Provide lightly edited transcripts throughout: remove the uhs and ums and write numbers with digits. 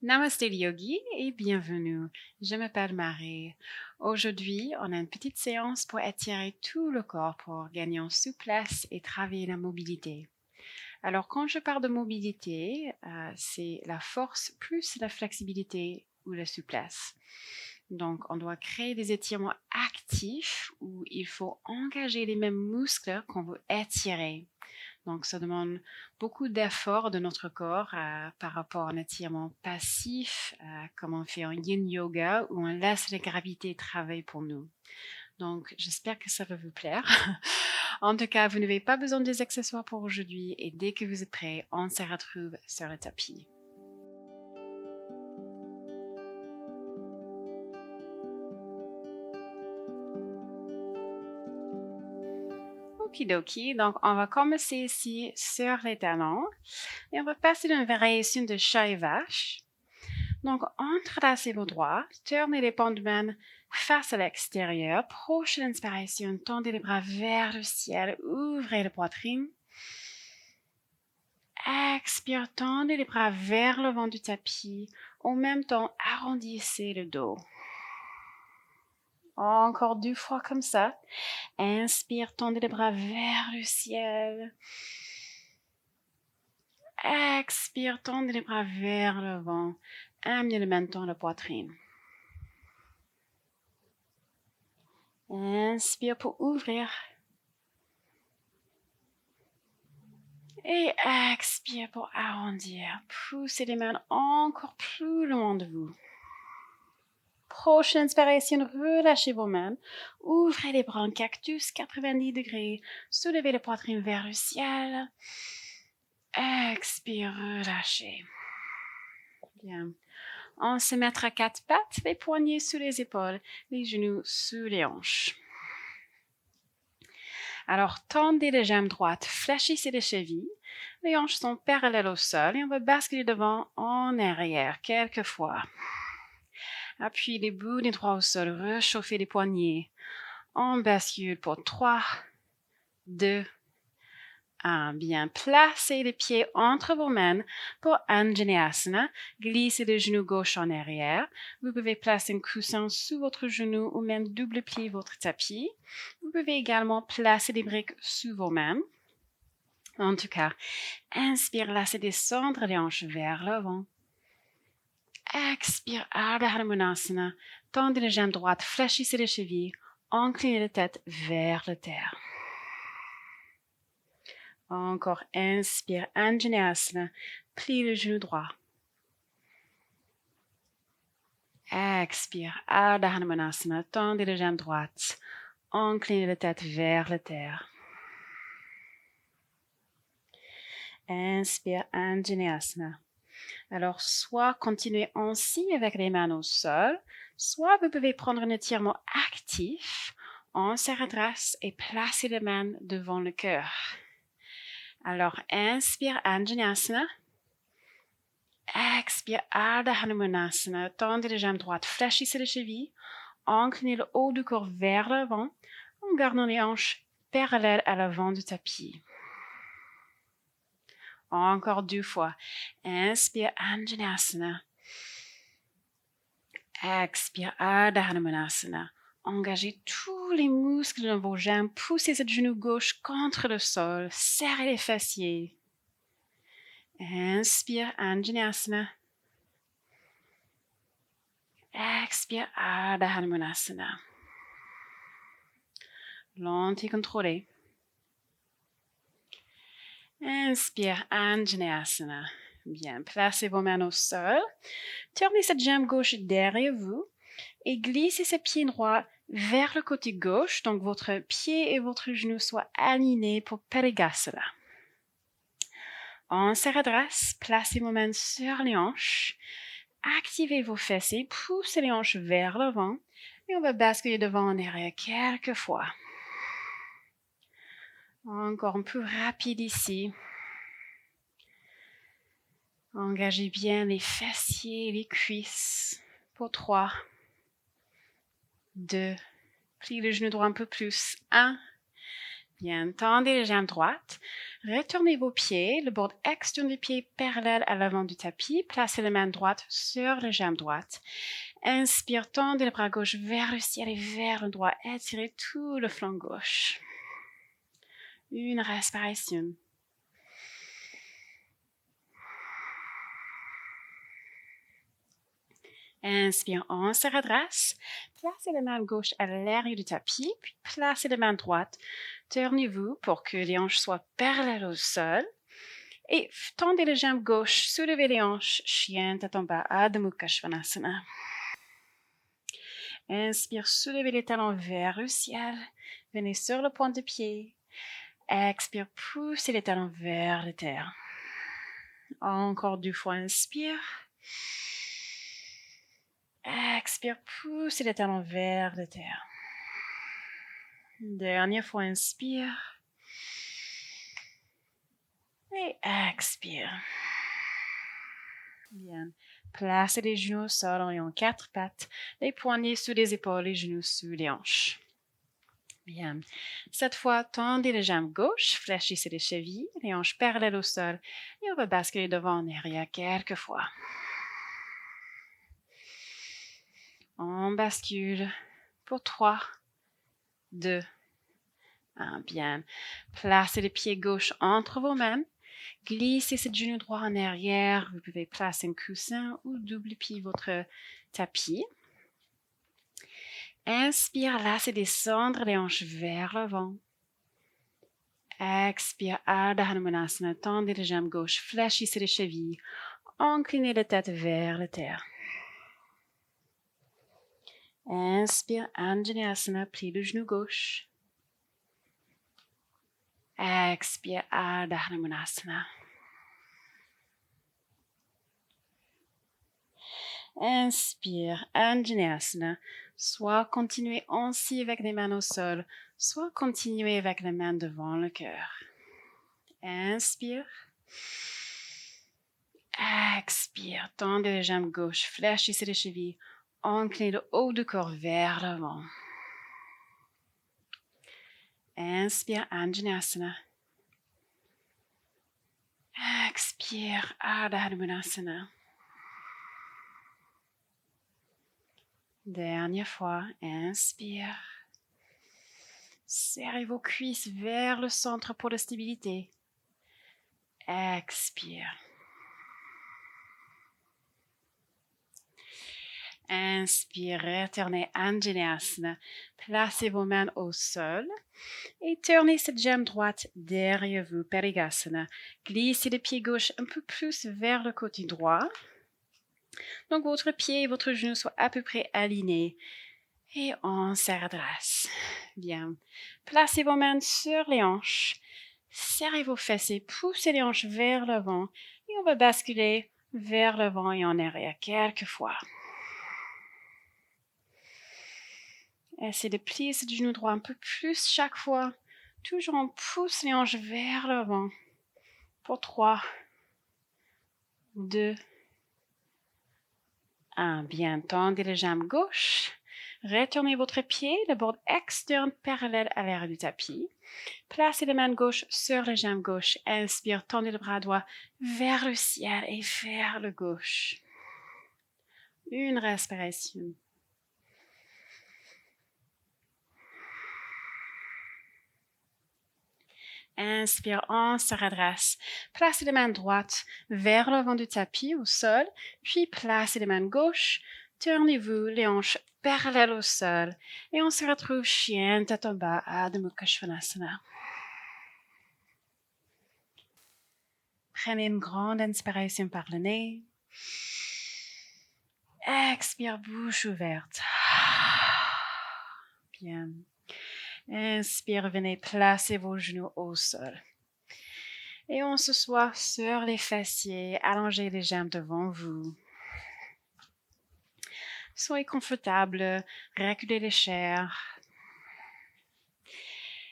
Namaste Yogi et bienvenue. Je m'appelle Marie. Aujourd'hui, on a une petite séance pour étirer tout le corps pour gagner en souplesse et travailler la mobilité. Alors, quand je parle de mobilité, c'est la force plus la flexibilité ou la souplesse. Donc, on doit créer des étirements actifs où il faut engager les mêmes muscles qu'on veut étirer. Donc, ça demande beaucoup d'efforts de notre corps par rapport à un étirement passif, comme on fait en yin yoga, où on laisse la gravité travailler pour nous. Donc, j'espère que ça va vous plaire. En tout cas, vous n'avez pas besoin des accessoires pour aujourd'hui et dès que vous êtes prêts, on se retrouve sur le tapis. Okidoki, donc on va commencer ici sur les talons et on va passer d'une variation de chat et vache. Donc, entrelacez vos doigts, tournez les paumes de main face à l'extérieur. Prochaine inspiration, tendez les bras vers le ciel, ouvrez la poitrine. Expire, tendez les bras vers le vent du tapis. En même temps, arrondissez le dos. Encore 2 fois comme ça. Inspire, tendez les bras vers le ciel. Expire, tendez les bras vers le vent. Amenez le menton la poitrine. Inspire pour ouvrir. Et expire pour arrondir. Poussez les mains encore plus loin de vous. Prochaine inspiration, relâchez vos mains. Ouvrez les bras en cactus, 90 degrés. Soulevez la poitrine vers le ciel. Expire, relâchez. Bien. On se mettra à 4 pattes, les poignets sous les épaules, les genoux sous les hanches. Alors, tendez les jambes droites, fléchissez les chevilles. Les hanches sont parallèles au sol et on va basculer devant en arrière quelques fois. Appuyez les bouts des doigts au sol, réchauffez les poignets. On bascule pour 3, 2, 1. Bien, placez les pieds entre vos mains pour Anjaneyasana. Glissez le genou gauche en arrière. Vous pouvez placer un coussin sous votre genou ou même double plier votre tapis. Vous pouvez également placer des briques sous vos mains. En tout cas, inspire, laissez descendre les hanches vers l'avant. Expire, Ardha Hanumanasana. Tendez les jambes droites, fléchissez les chevilles, inclinez la tête vers la terre. Encore, inspire, Anjaneyasana. Plie le genou droit. Expire, Ardha Hanumanasana. Tendez les jambes droites, inclinez la tête vers la terre. Inspire, Anjaneyasana. Alors, soit continuez ainsi avec les mains au sol, soit vous pouvez prendre un étirement actif. On se redresse et placez les mains devant le cœur. Alors, inspire, Anjaneyasana. Expire, Ardha Hanumanasana. Tendez les jambes droites, fléchissez les chevilles, inclinez le haut du corps vers l'avant, en gardant les hanches parallèles à l'avant du tapis. Encore 2 fois. Inspire, Anjaneyasana. Expire, Ardha Hanumanasana. Engagez tous les muscles de vos jambes. Poussez cette genou gauche contre le sol. Serrez les fessiers. Inspire, Anjaneyasana. Expire, Ardha Hanumanasana. Lent et contrôlé. Inspire, Anjaneyasana. Bien, placez vos mains au sol. Tournez cette jambe gauche derrière vous et glissez ce pied droit vers le côté gauche. Donc, votre pied et votre genou soient alignés pour Parigasana. On se redresse, placez vos mains sur les hanches. Activez vos fessiers, poussez les hanches vers l'avant et on va basculer devant en arrière quelques fois. Encore un peu rapide ici. Engagez bien les fessiers et les cuisses pour 3, 2, pliez le genou droit un peu plus. 1, Bien, tendez les jambes droites. Retournez vos pieds, le bord externe des pieds parallèle à l'avant du tapis. Placez la main droite sur les jambes droites. Inspire, tendez le bras gauche vers le ciel et vers le droit. Étirez tout le flanc gauche. Une respiration. Inspire, on se redresse. Placez la main gauche à l'arrière du tapis, puis placez la main droite. Tournez-vous pour que les hanches soient parallèles au sol. Et tendez les jambes gauche, soulevez les hanches, chien tête en bas, Adho Mukha Svanasana. Inspire, soulevez les talons vers le ciel. Venez sur le point de pied. Expire, poussez les talons vers la terre. Encore 2 fois, inspire. Expire, poussez les talons vers la terre. Dernière fois, inspire. Et expire. Bien. Placez les genoux au sol en 4 pattes, les poignets sous les épaules, les genoux sous les hanches. Bien. Cette fois, tendez les jambes gauche, fléchissez les chevilles, les hanches parallèles au sol, et on va basculer devant en arrière quelques fois. On bascule pour 3, 2, 1. Bien. Placez les pieds gauche entre vos mains. Glissez ce genou droit en arrière. Vous pouvez placer un coussin ou double-pied votre tapis. Inspire, laissez descendre les hanches vers l'avant. Expire, Ardha Hanumanasana. Tendez les jambes gauche, fléchissez les chevilles. Inclinez la tête vers la terre. Inspire, Anjaneyasana, plie le genou gauche. Expire, Ardha Hanumanasana. Inspire, Anjaneyasana. Soit continuez ainsi avec les mains au sol, soit continuez avec les mains devant le cœur. Inspire. Expire, tendez les jambes gauche, fléchissez les chevilles, inclinez le haut du corps vers l'avant. Inspire, Anjaneyasana. Expire, Ardha Hanumanasana. Dernière fois, inspire. Serrez vos cuisses vers le centre pour la stabilité. Expire. Inspire, retournez Anjaneyasana. Placez vos mains au sol et tournez cette jambe droite derrière vous, Parigasana. Glissez le pied gauche un peu plus vers le côté droit. Donc votre pied et votre genou soient à peu près alignés. Et on se redresse. Bien. Placez vos mains sur les hanches. Serrez vos fessiers, poussez les hanches vers l'avant. Et on va basculer vers l'avant et en arrière quelques fois. Essayez de plier ce genou droit un peu plus chaque fois. Toujours on pousse les hanches vers l'avant. Pour 3, 2, 1. Bien, tendez les jambes gauche. Retournez votre pied, le bord externe parallèle à l'arrière du tapis. Placez la main gauche sur les jambes gauche. Inspire, tendez le bras droit vers le ciel et vers le gauche. Une respiration. Inspire, on se redresse. Placez la main droite vers l'avant du tapis au sol, puis placez la main gauche. Tournez-vous les hanches parallèles au sol et on se retrouve chien tête en bas, Adho Mukha Svanasana. Prenez une grande inspiration par le nez. Expire, bouche ouverte. Bien. Inspire, venez placer vos genoux au sol. Et on s'assoit sur les fessiers, allongez les jambes devant vous. Soyez confortable, reculez les chairs.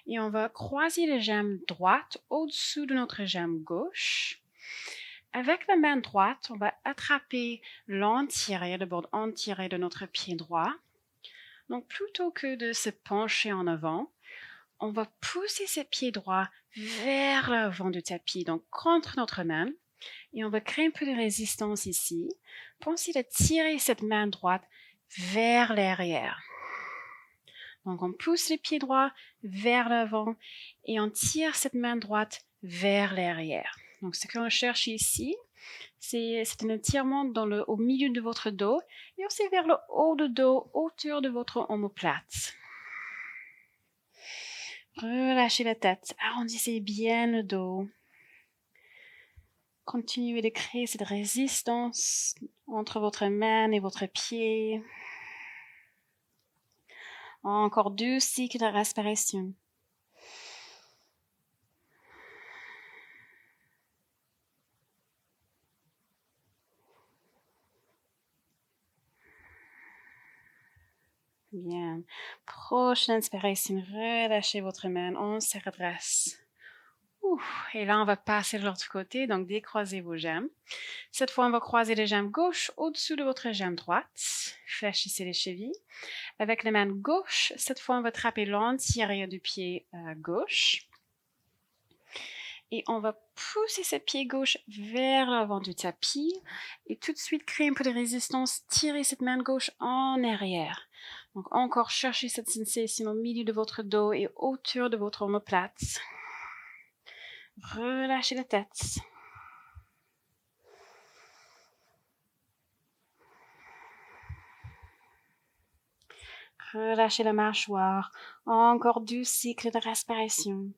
Et on va croiser les jambes droites au-dessus de notre jambe gauche. Avec la main droite, on va attraper l'entier, le bord entier de notre pied droit. Donc, plutôt que de se pencher en avant, on va pousser ce pied droit vers l'avant du tapis, donc contre notre main. Et on va créer un peu de résistance ici. Pensez à tirer cette main droite vers l'arrière. Donc, on pousse les pieds droits vers l'avant et on tire cette main droite vers l'arrière. Donc, ce qu'on cherche ici, c'est un étirement au milieu de votre dos et aussi vers le haut du dos, autour de votre omoplate. Relâchez la tête, arrondissez bien le dos. Continuez de créer cette résistance entre votre main et votre pied. Encore 2 cycles de respiration. Bien. Prochaine inspiration, relâchez votre main, on se redresse. Et là, on va passer de l'autre côté, donc décroisez vos jambes. Cette fois, on va croiser les jambes gauche au-dessous de votre jambe droite. Fléchissez les chevilles. Avec la main gauche, cette fois, on va attraper l'antérieur du pied gauche. Et on va pousser ce pied gauche vers l'avant du tapis. Et tout de suite, créer un peu de résistance. Tirez cette main gauche en arrière. Donc, encore cherchez cette sensation au milieu de votre dos et autour de votre omoplate. Relâchez la tête. Relâchez la mâchoire. Encore 2 cycles de respiration.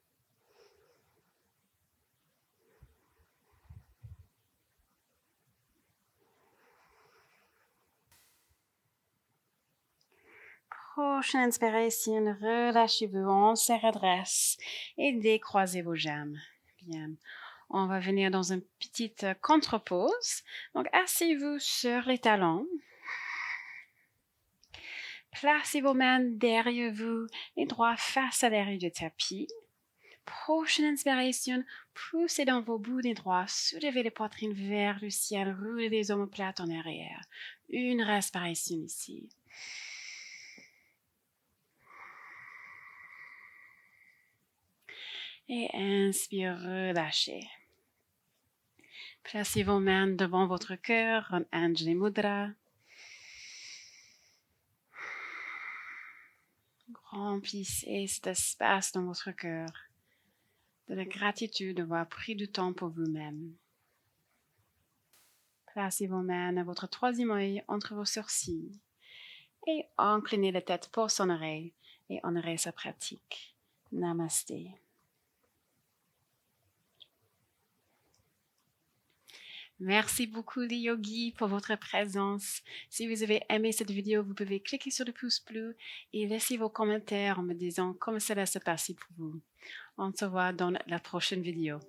Prochaine inspiration, relâchez-vous, on se redresse et décroisez vos jambes. Bien. On va venir dans une petite contre-pose. Donc, asseyez-vous sur les talons. Placez vos mains derrière vous, les doigts face à l'arrière du tapis. Prochaine inspiration, poussez dans vos bouts des doigts, soulevez les poitrines vers le ciel, roulez les omoplates en arrière. Une respiration ici. Et inspire, relâchez. Placez vos mains devant votre cœur en Anjali Mudra. Remplissez cet espace dans votre cœur de la gratitude d'avoir pris du temps pour vous-même. Placez vos mains à votre troisième œil entre vos sourcils et inclinez la tête pour son oreille et honorez sa pratique. Namasté. Merci beaucoup les yogis pour votre présence. Si vous avez aimé cette vidéo, vous pouvez cliquer sur le pouce bleu et laisser vos commentaires en me disant comment cela se passe pour vous. On se voit dans la prochaine vidéo.